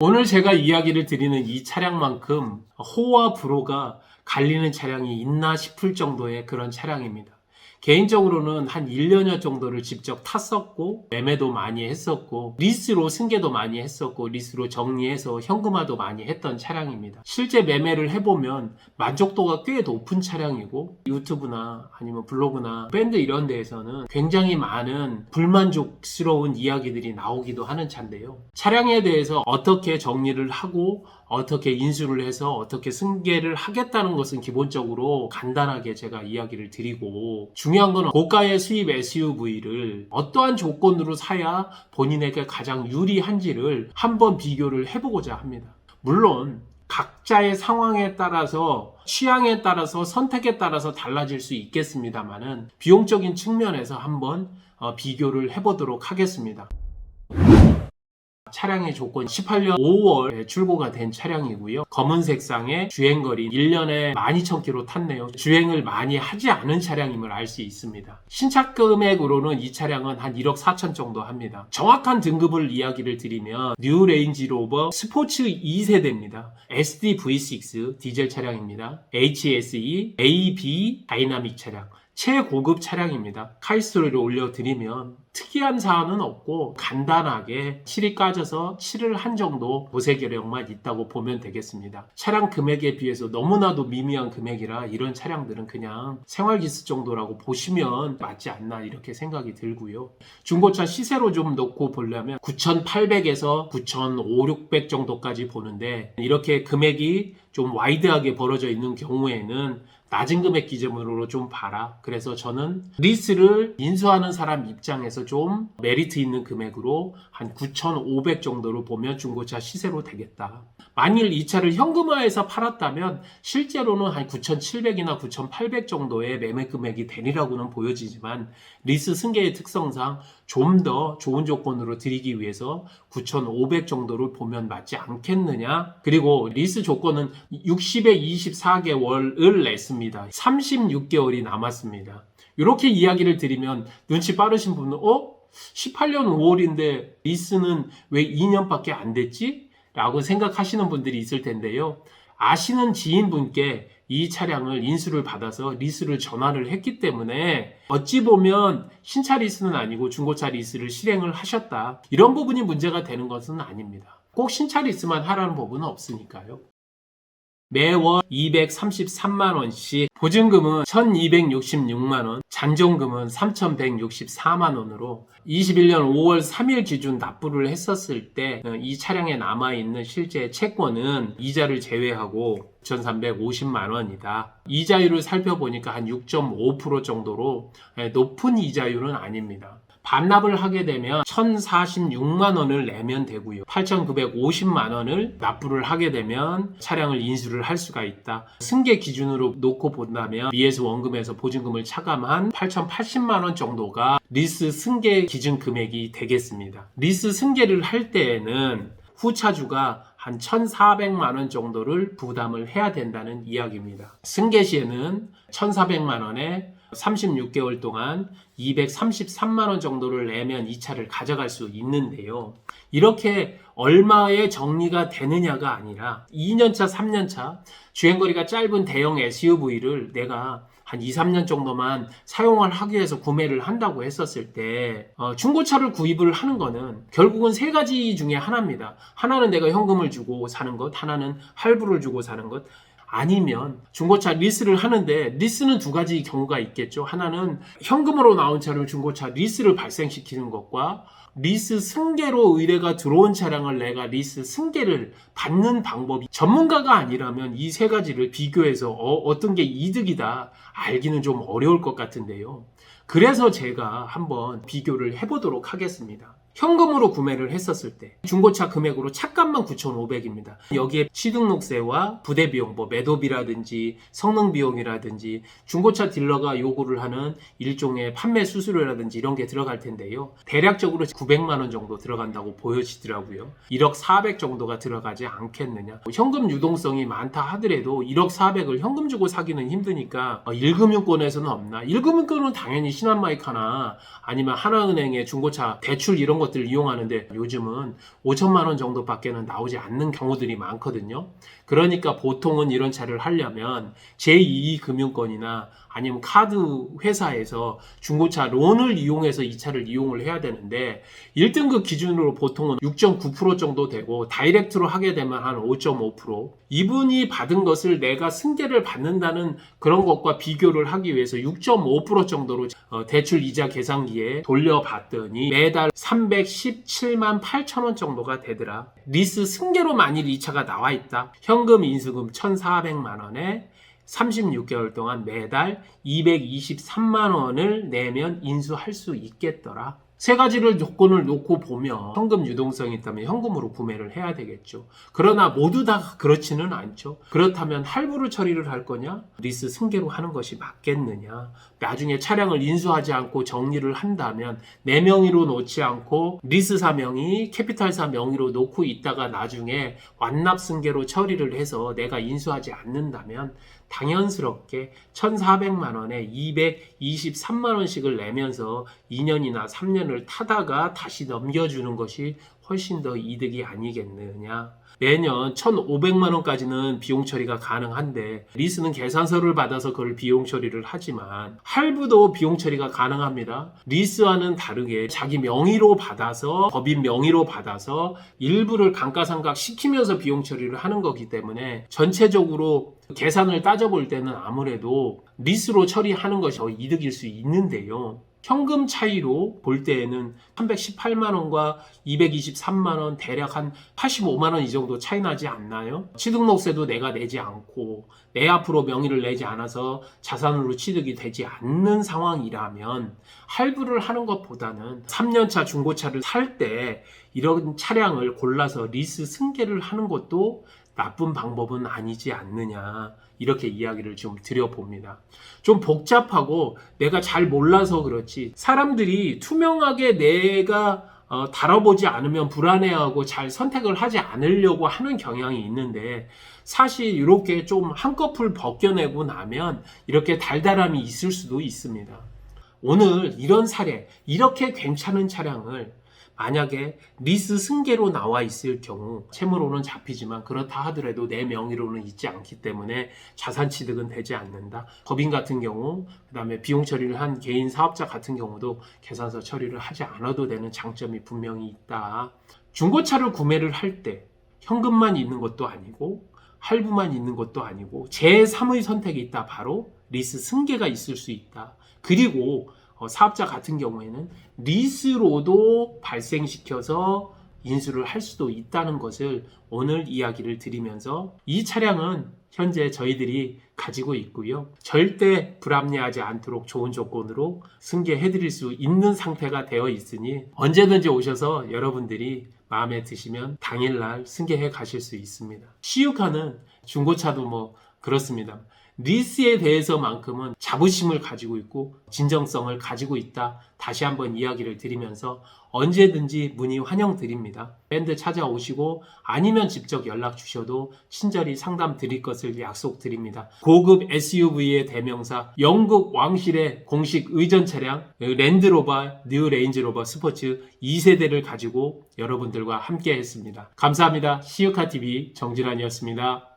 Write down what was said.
오늘 제가 이야기를 드리는 이 차량만큼 호와 불호가 갈리는 차량이 있나 싶을 정도의 그런 차량입니다. 개인적으로는 한 1년여 정도를 직접 탔었고 매매도 많이 했었고 리스로 승계도 많이 했었고 리스로 정리해서 현금화도 많이 했던 차량입니다. 실제 매매를 해보면 만족도가 꽤 높은 차량이고 유튜브나 아니면 블로그나 밴드 이런 데에서는 굉장히 많은 불만족스러운 이야기들이 나오기도 하는 차인데요. 차량에 대해서 어떻게 정리를 하고 어떻게 인수를 해서 어떻게 승계를 하겠다는 것은 기본적으로 간단하게 제가 이야기를 드리고, 중요한 건 고가의 수입 SUV를 어떠한 조건으로 사야 본인에게 가장 유리한지를 한번 비교를 해보고자 합니다. 물론 각자의 상황에 따라서 취향에 따라서 선택에 따라서 달라질 수 있겠습니다만은 비용적인 측면에서 한번 비교를 해보도록 하겠습니다. 차량의 조건 18년 5월에 출고가 된 차량이고요. 검은색 상의 주행거리 1년에 12,000km 탔네요. 주행을 많이 하지 않은 차량임을 알 수 있습니다. 신차 금액으로는 이 차량은 한 1억 4천 정도 합니다. 정확한 등급을 이야기를 드리면 뉴 레인지로버 스포츠 2세대입니다. SD V6 디젤 차량입니다. HSE AB 다이나믹 차량. 최고급 차량입니다. 카이스트를 올려드리면 특이한 사항은 없고 간단하게 칠이 까져서 칠을 한 정도 도색여력만 있다고 보면 되겠습니다. 차량 금액에 비해서 너무나도 미미한 금액이라 이런 차량들은 그냥 생활기스 정도라고 보시면 맞지 않나 이렇게 생각이 들고요. 중고차 시세로 좀 놓고 보려면 9,800에서 9,500, 600 정도까지 보는데 이렇게 금액이 좀 와이드하게 벌어져 있는 경우에는 낮은 금액 기준으로 좀 봐라. 그래서 저는 리스를 인수하는 사람 입장에서 좀 메리트 있는 금액으로 한 9,500 정도로 보면 중고차 시세로 되겠다. 만일 이 차를 현금화해서 팔았다면 실제로는 한 9,700이나 9,800 정도의 매매 금액이 되리라고는 보여지지만 리스 승계의 특성상 좀 더 좋은 조건으로 드리기 위해서 9,500 정도를 보면 맞지 않겠느냐. 그리고 리스 조건은 60에 24개월을 냈습니다. 36개월이 남았습니다. 이렇게 이야기를 드리면 눈치 빠르신 분은 18년 5월인데 리스는 왜 2년밖에 안 됐지? 라고 생각하시는 분들이 있을 텐데요. 아시는 지인분께 이 차량을 인수를 받아서 리스를 전환을 했기 때문에 어찌 보면 신차 리스는 아니고 중고차 리스를 실행을 하셨다. 이런 부분이 문제가 되는 것은 아닙니다. 꼭 신차 리스만 하라는 법은 없으니까요. 매월 233만원씩 보증금은 1266만원, 잔존금은 3164만원으로 21년 5월 3일 기준 납부를 했었을 때 이 차량에 남아있는 실제 채권은 이자를 제외하고 9,350만원이다. 이자율을 살펴보니까 한 6.5% 정도로 높은 이자율은 아닙니다. 반납을 하게 되면 1,046만원을 내면 되고요. 8,950만원을 납부를 하게 되면 차량을 인수를 할 수가 있다. 승계 기준으로 놓고 본다면 BS 원금에서 보증금을 차감한 8,080만원 정도가 리스 승계 기준 금액이 되겠습니다. 리스 승계를 할 때에는 후차주가 한 1,400만원 정도를 부담을 해야 된다는 이야기입니다. 승계 시에는 1,400만원에 36개월 동안 233만원 정도를 내면 이 차를 가져갈 수 있는데요. 이렇게 얼마에 정리가 되느냐가 아니라 2년차, 3년차 주행거리가 짧은 대형 SUV를 내가 한 2, 3년 정도만 사용을 하기 위해서 구매를 한다고 했었을 때 중고차를 구입을 하는 거는 결국은 세 가지 중에 하나입니다. 하나는 내가 현금을 주고 사는 것, 하나는 할부를 주고 사는 것, 아니면 중고차 리스를 하는데 리스는 두 가지 경우가 있겠죠. 하나는 현금으로 나온 차를 중고차 리스를 발생시키는 것과 리스 승계로 의뢰가 들어온 차량을 내가 리스 승계를 받는 방법이 전문가가 아니라면 이 세 가지를 비교해서 어떤 게 이득이다 알기는 좀 어려울 것 같은데요. 그래서 제가 한번 비교를 해보도록 하겠습니다. 현금으로 구매를 했었을 때 중고차 금액으로 차값만 9,500입니다. 여기에 취등록세와 부대비용, 매도비라든지 성능비용이라든지 중고차 딜러가 요구를 하는 일종의 판매 수수료라든지 이런 게 들어갈 텐데요. 대략적으로 900만원 정도 들어간다고 보여지더라고요. 1억 400 정도가 들어가지 않겠느냐. 현금 유동성이 많다 하더라도 1억 400을 현금 주고 사기는 힘드니까 1금융권에서는 없나. 1금융권은 당연히 신한마이카나 아니면 하나은행의 중고차 대출 이런 것들을 이용하는데 요즘은 5천만 원 정도밖에는 나오지 않는 경우들이 많거든요. 그러니까 보통은 이런 차를 하려면 제2금융권이나 아니면 카드 회사에서 중고차 론을 이용해서 이 차를 이용을 해야 되는데 1등급 기준으로 보통은 6.9% 정도 되고 다이렉트로 하게 되면 한 5.5%. 이분이 받은 것을 내가 승계를 받는다는 그런 것과 비교를 하기 위해서 6.5% 정도로 대출 이자 계산기에 돌려봤더니 매달 317만 8천 원 정도가 되더라. 리스 승계로 만일 이 차가 나와 있다. 현금 인수금 1,400만 원에 36개월 동안 매달 223만 원을 내면 인수할 수 있겠더라. 세 가지를 조건을 놓고 보면 현금 유동성이 있다면 현금으로 구매를 해야 되겠죠. 그러나 모두 다 그렇지는 않죠. 그렇다면 할부로 처리를 할 거냐? 리스 승계로 하는 것이 맞겠느냐? 나중에 차량을 인수하지 않고 정리를 한다면 내 명의로 놓지 않고 리스사 명의, 캐피탈사 명의로 놓고 있다가 나중에 완납 승계로 처리를 해서 내가 인수하지 않는다면 당연스럽게 1,400만 원에 223만 원씩을 내면서 2년이나 3년을 타다가 다시 넘겨주는 것이 훨씬 더 이득이 아니겠느냐. 매년 1,500만 원까지는 비용 처리가 가능한데 리스는 계산서를 받아서 그걸 비용 처리를 하지만 할부도 비용 처리가 가능합니다. 리스와는 다르게 자기 명의로 받아서 법인 명의로 받아서 일부를 감가상각 시키면서 비용 처리를 하는 거기 때문에 전체적으로 계산을 따져볼 때는 아무래도 리스로 처리하는 것이 더 이득일 수 있는데요. 현금 차이로 볼 때에는 318만 원과 223만 원 대략 한 85만 원 이 정도 차이 나지 않나요? 취득록세도 내가 내지 않고 내 앞으로 명의를 내지 않아서 자산으로 취득이 되지 않는 상황이라면 할부를 하는 것보다는 3년차 중고차를 살 때 이런 차량을 골라서 리스 승계를 하는 것도 나쁜 방법은 아니지 않느냐, 이렇게 이야기를 좀 드려봅니다. 좀 복잡하고 내가 잘 몰라서 그렇지 사람들이 투명하게 내가 다뤄보지 않으면 불안해하고 잘 선택을 하지 않으려고 하는 경향이 있는데 사실 이렇게 좀 한꺼풀 벗겨내고 나면 이렇게 달달함이 있을 수도 있습니다. 오늘 이런 사례, 이렇게 괜찮은 차량을 만약에 리스 승계로 나와 있을 경우 채무로는 잡히지만 그렇다 하더라도 내 명의로는 있지 않기 때문에 자산 취득은 되지 않는다. 법인 같은 경우, 그 다음에 비용 처리를 한 개인 사업자 같은 경우도 계산서 처리를 하지 않아도 되는 장점이 분명히 있다. 중고차를 구매를 할 때 현금만 있는 것도 아니고 할부만 있는 것도 아니고 제3의 선택이 있다. 바로 리스 승계가 있을 수 있다. 그리고 사업자 같은 경우에는 리스로도 발생시켜서 인수를 할 수도 있다는 것을 오늘 이야기를 드리면서 이 차량은 현재 저희들이 가지고 있고요. 절대 불합리하지 않도록 좋은 조건으로 승계해 드릴 수 있는 상태가 되어 있으니 언제든지 오셔서 여러분들이 마음에 드시면 당일날 승계해 가실 수 있습니다. 시유카는 중고차도 그렇습니다. 리스에 대해서만큼은 자부심을 가지고 있고 진정성을 가지고 있다. 다시 한번 이야기를 드리면서 언제든지 문의 환영드립니다. 밴드 찾아오시고 아니면 직접 연락 주셔도 친절히 상담 드릴 것을 약속드립니다. 고급 SUV의 대명사 영국 왕실의 공식 의전 차량 랜드로버 뉴 레인지로버 스포츠 2세대를 가지고 여러분들과 함께 했습니다. 감사합니다. 시유카TV 정진환이었습니다.